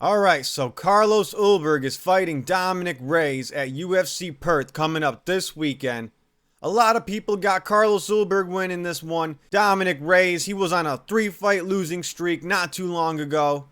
Alright, so Carlos Ulberg is fighting Dominick Reyes at UFC Perth coming up this weekend. A lot of people got Carlos Ulberg winning this one. Dominick Reyes, he was on a 3-fight losing streak not too long ago.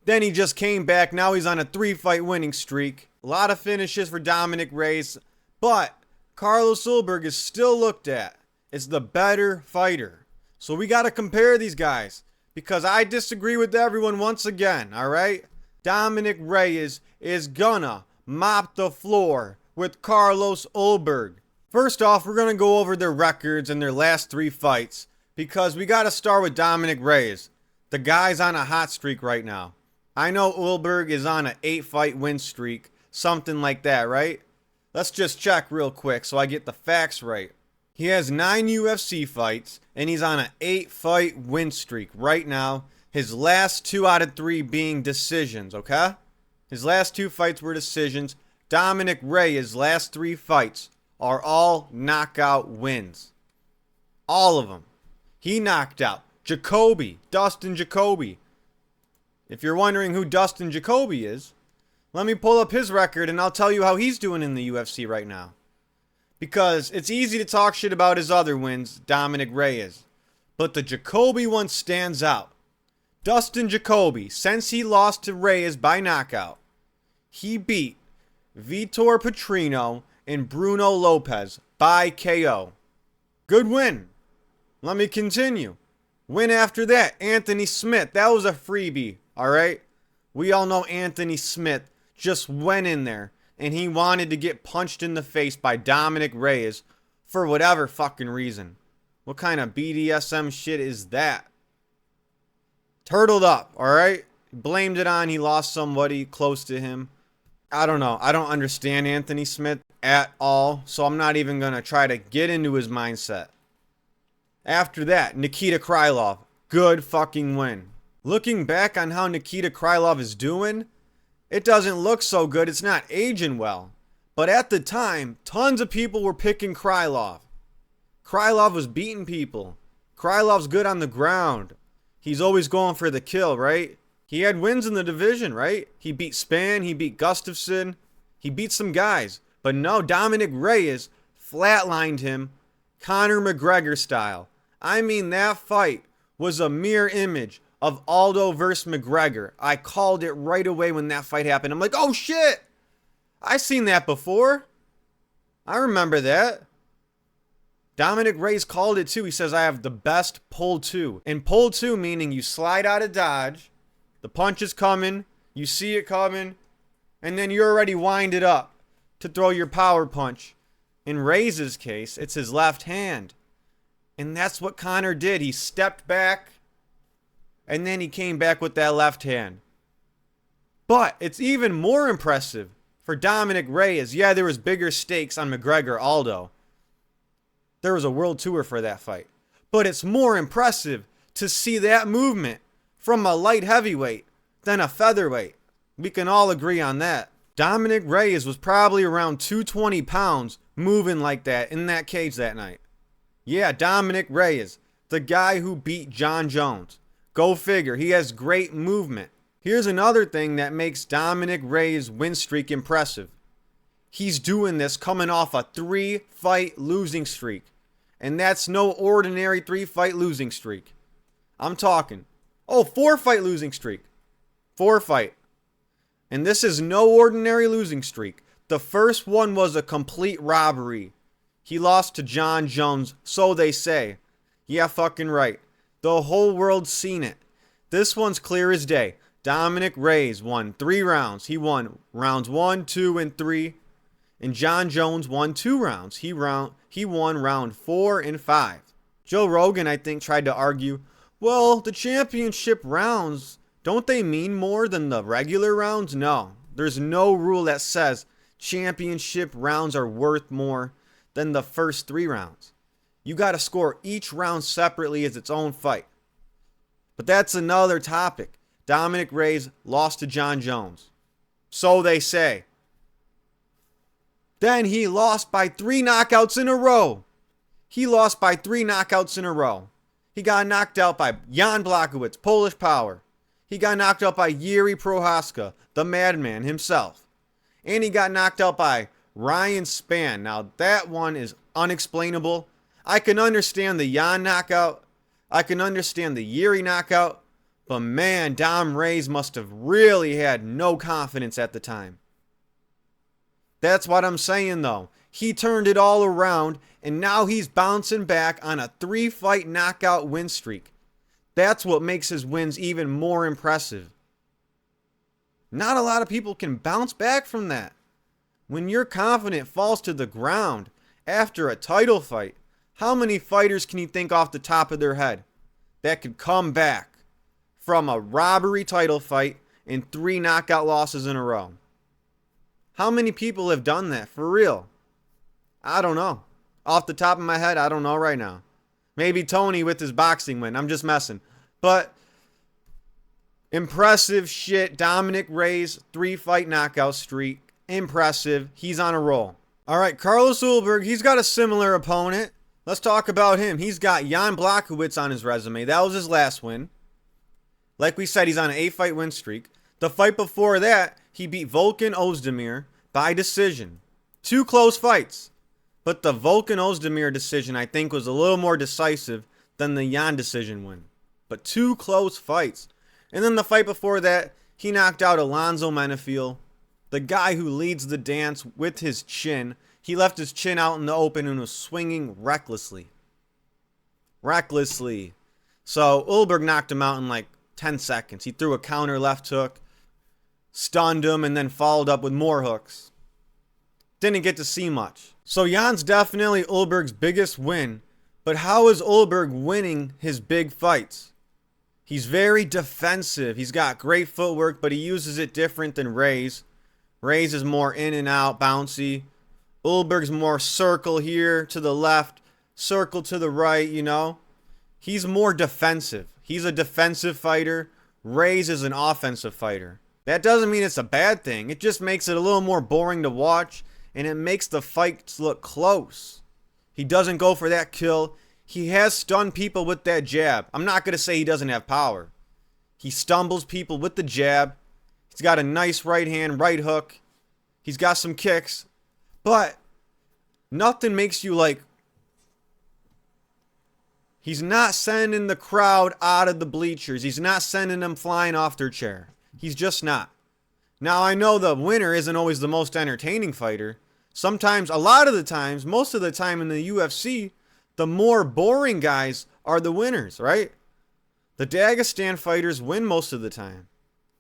Then he just came back, now he's on a 3-fight winning streak. A lot of finishes for Dominick Reyes, but Carlos Ulberg is still looked at as the better fighter. So we gotta compare these guys. Because I disagree with everyone once again, alright? Dominick Reyes is gonna mop the floor with Carlos Ulberg. First off, we're gonna go over their records in their last 3 fights. Because we gotta start with Dominick Reyes. The guy's on a hot streak right now. I know Ulberg is on an 8-fight win streak. Something like that, right? Let's just check real quick so I get the facts right. He has 9 UFC fights, and he's on an 8-fight win streak right now. His last 2 out of 3 being decisions, okay? His last 2 fights were decisions. Dominick Reyes' last 3 fights are all knockout wins. All of them. He knocked out Dustin Jacoby. If you're wondering who Dustin Jacoby is, let me pull up his record and I'll tell you how he's doing in the UFC right now. Because it's easy to talk shit about his other wins, Dominick Reyes. But the Jacoby one stands out. Dustin Jacoby, since he lost to Reyes by knockout, he beat Vitor Petrino and Bruno Lopez by KO. Good win. Let me continue. Win after that, Anthony Smith. That was a freebie, alright? We all know Anthony Smith just went in there and he wanted to get punched in the face by Dominick Reyes for whatever fucking reason. What kind of BDSM shit is that? Turtled up, alright? Blamed it on he lost somebody close to him. I don't know. I don't understand Anthony Smith at all, so I'm not even going to try to get into his mindset. After that, Nikita Krylov. Good fucking win. Looking back on how Nikita Krylov is doing, it doesn't look so good. It's not aging well. But at the time, tons of people were picking Krylov. Krylov was beating people. Krylov's good on the ground. He's always going for the kill, right? He had wins in the division, right? He beat Spann, he beat Gustafsson, he beat some guys. But no, Dominick Reyes flatlined him Conor McGregor style. I mean, that fight was a mirror image of Aldo versus McGregor. I called it right away when that fight happened. I'm like, oh shit! I seen that before. I remember that. Dominick Reyes called it too. He says, I have the best pull two. And pull two meaning you slide out of dodge, the punch is coming, you see it coming, and then you're already winded up to throw your power punch. In Reyes' case, it's his left hand. And that's what Conor did. He stepped back, and then he came back with that left hand. But it's even more impressive for Dominick Reyes. Yeah, there was bigger stakes on McGregor Aldo. There was a world tour for that fight. But it's more impressive to see that movement from a light heavyweight than a featherweight. We can all agree on that. Dominick Reyes was probably around 220 pounds moving like that in that cage that night. Yeah, Dominick Reyes, the guy who beat John Jones. Go figure, he has great movement. Here's another thing that makes Dominick Reyes' win streak impressive. He's doing this coming off a 3-fight losing streak. And that's no ordinary 3-fight losing streak. I'm talking, 4-fight losing streak. 4-fight. And this is no ordinary losing streak. The first one was a complete robbery. He lost to John Jones, so they say. Yeah, fucking right. The whole world's seen it. This one's clear as day. Dominick Reyes won 3 rounds. He won rounds 1, 2, and 3. And John Jones won 2 rounds. He won round 4 and 5. Joe Rogan, I think, tried to argue, well, the championship rounds, don't they mean more than the regular rounds? No. There's no rule that says championship rounds are worth more than the first 3 rounds. You got to score each round separately as its own fight. But that's another topic. Dominick Reyes lost to John Jones. So they say. Then he lost by 3 knockouts in a row. He lost by 3 knockouts in a row. He got knocked out by Jan Blachowicz, Polish Power. He got knocked out by Yuri Prohaska, the madman himself. And he got knocked out by Ryan Spann. Now that one is unexplainable. I can understand the Jan knockout. I can understand the Yuri knockout. But man, Dom Reyes must have really had no confidence at the time. That's what I'm saying though. He turned it all around and now he's bouncing back on a 3-fight knockout win streak. That's what makes his wins even more impressive. Not a lot of people can bounce back from that. When your confidence falls to the ground after a title fight, how many fighters can you think off the top of their head that could come back from a robbery title fight and 3 knockout losses in a row? How many people have done that for real? I don't know. Off the top of my head, I don't know right now. Maybe Tony with his boxing win. I'm just messing. But impressive shit. Dominick Reyes, 3-fight knockout streak. Impressive. He's on a roll. All right, Carlos Ulberg, he's got a similar opponent. Let's talk about him. He's got Jan Blachowicz on his resume. That was his last win. Like we said, he's on an 8-fight win streak. The fight before that, he beat Volkan Ozdemir by decision. 2 close fights. But the Volkan Ozdemir decision, I think, was a little more decisive than the Jan decision win. But 2 close fights. And then the fight before that, he knocked out Alonzo Menefiel, the guy who leads the dance with his chin. He left his chin out in the open and was swinging recklessly. So Ulberg knocked him out in like 10 seconds. He threw a counter left hook, stunned him, and then followed up with more hooks. Didn't get to see much. So Jan's definitely Ulberg's biggest win. But how is Ulberg winning his big fights? He's very defensive. He's got great footwork, but he uses it different than Reyes. Reyes is more in and out, bouncy. Ulberg's more circle here to the left, circle to the right, you know. He's more defensive. He's a defensive fighter. Reyes is an offensive fighter. That doesn't mean it's a bad thing. It just makes it a little more boring to watch, and it makes the fights look close. He doesn't go for that kill. He has stunned people with that jab. I'm not going to say he doesn't have power. He stumbles people with the jab. He's got a nice right hand, right hook. He's got some kicks. But nothing makes you like... He's not sending the crowd out of the bleachers. He's not sending them flying off their chair. He's just not. Now, I know the winner isn't always the most entertaining fighter. Sometimes, a lot of the times, most of the time in the UFC, the more boring guys are the winners, right? The Dagestan fighters win most of the time.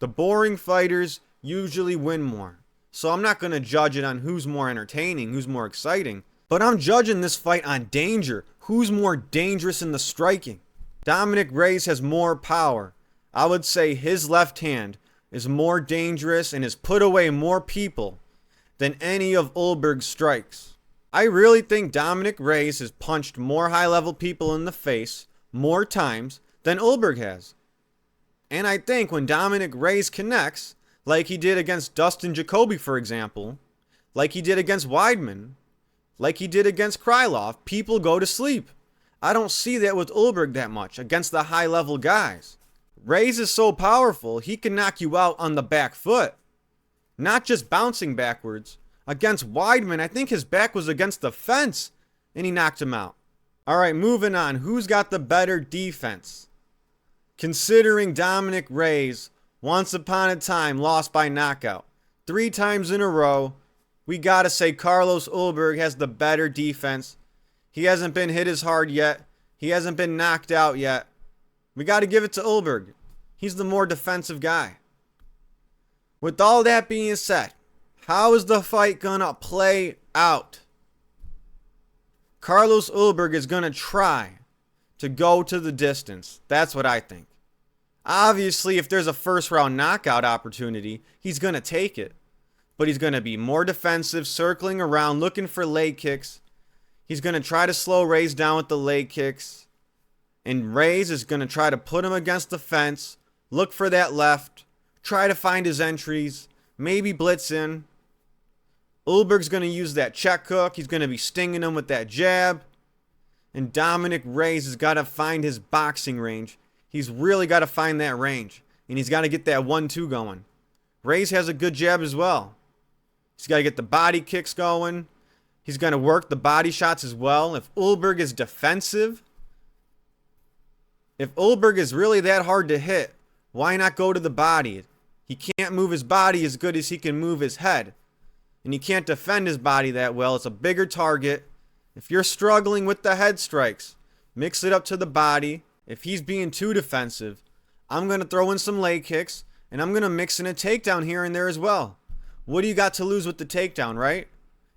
The boring fighters usually win more. So I'm not going to judge it on who's more entertaining, who's more exciting. But I'm judging this fight on danger. Who's more dangerous in the striking? Dominick Reyes has more power. I would say his left hand is more dangerous and has put away more people than any of Ulberg's strikes. I really think Dominick Reyes has punched more high-level people in the face more times than Ulberg has. And I think when Dominick Reyes connects, like he did against Dustin Jacoby, for example, like he did against Weidman, like he did against Krylov, people go to sleep. I don't see that with Ulberg that much against the high-level guys. Reyes is so powerful, he can knock you out on the back foot. Not just bouncing backwards. Against Weidman, I think his back was against the fence, and he knocked him out. All right, moving on. Who's got the better defense? Considering Dominick Reyes, once upon a time, lost by knockout 3 times in a row, we gotta say Carlos Ulberg has the better defense. He hasn't been hit as hard yet. He hasn't been knocked out yet. We gotta give it to Ulberg. He's the more defensive guy. With all that being said, how is the fight gonna play out? Carlos Ulberg is gonna try to go to the distance. That's what I think. Obviously, if there's a first round knockout opportunity, he's gonna take it. But he's gonna be more defensive, circling around, looking for leg kicks. He's gonna try to slow Reyes down with the leg kicks. And Reyes is gonna try to put him against the fence, look for that left, try to find his entries, maybe blitz in. Ulberg's going to use that check hook. He's going to be stinging him with that jab. And Dominick Reyes has got to find his boxing range. He's really got to find that range. and he's got to get that 1-2 going. Reyes has a good jab as well. He's got to get the body kicks going. He's going to work the body shots as well. If Ulberg is defensive, if Ulberg is really that hard to hit, why not go to the body? He can't move his body as good as he can move his head. And he can't defend his body that well. It's a bigger target. If you're struggling with the head strikes, mix it up to the body. If he's being too defensive, I'm going to throw in some leg kicks, and I'm going to mix in a takedown here and there as well. What do you got to lose with the takedown, right?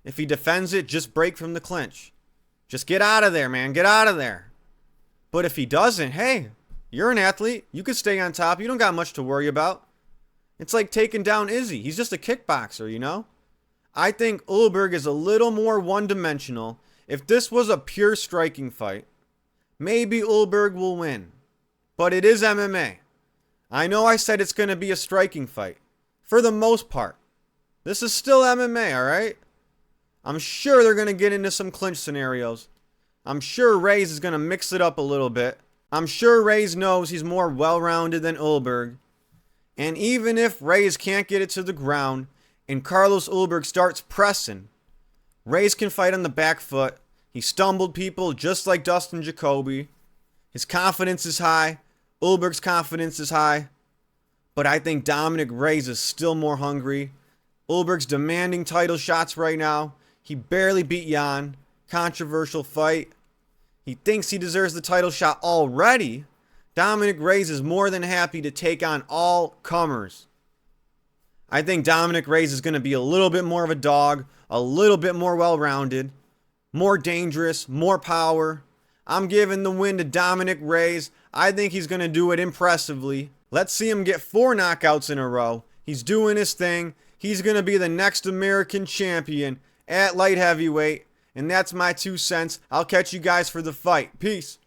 If he defends it, just break from the clinch. Just get out of there, man. Get out of there. But if he doesn't, hey, you're an athlete. You can stay on top. You don't got much to worry about. It's like taking down Izzy. He's just a kickboxer, you know? I think Ulberg is a little more one-dimensional. If this was a pure striking fight, maybe Ulberg will win. But it is MMA. I know I said it's going to be a striking fight. For the most part. This is still MMA, alright? I'm sure they're going to get into some clinch scenarios. I'm sure Reyes is going to mix it up a little bit. I'm sure Reyes knows he's more well-rounded than Ulberg. And even if Reyes can't get it to the ground and Carlos Ulberg starts pressing, Reyes can fight on the back foot. He stumbled people just like Dustin Jacoby. His confidence is high. Ulberg's confidence is high. But I think Dominick Reyes is still more hungry. Ulberg's demanding title shots right now. He barely beat Jan. Controversial fight. He thinks he deserves the title shot already. Dominick Reyes is more than happy to take on all comers. I think Dominick Reyes is going to be a little bit more of a dog, a little bit more well-rounded, more dangerous, more power. I'm giving the win to Dominick Reyes. I think he's going to do it impressively. Let's see him get 4 knockouts in a row. He's doing his thing. He's going to be the next American champion at light heavyweight. And that's my 2 cents. I'll catch you guys for the fight. Peace.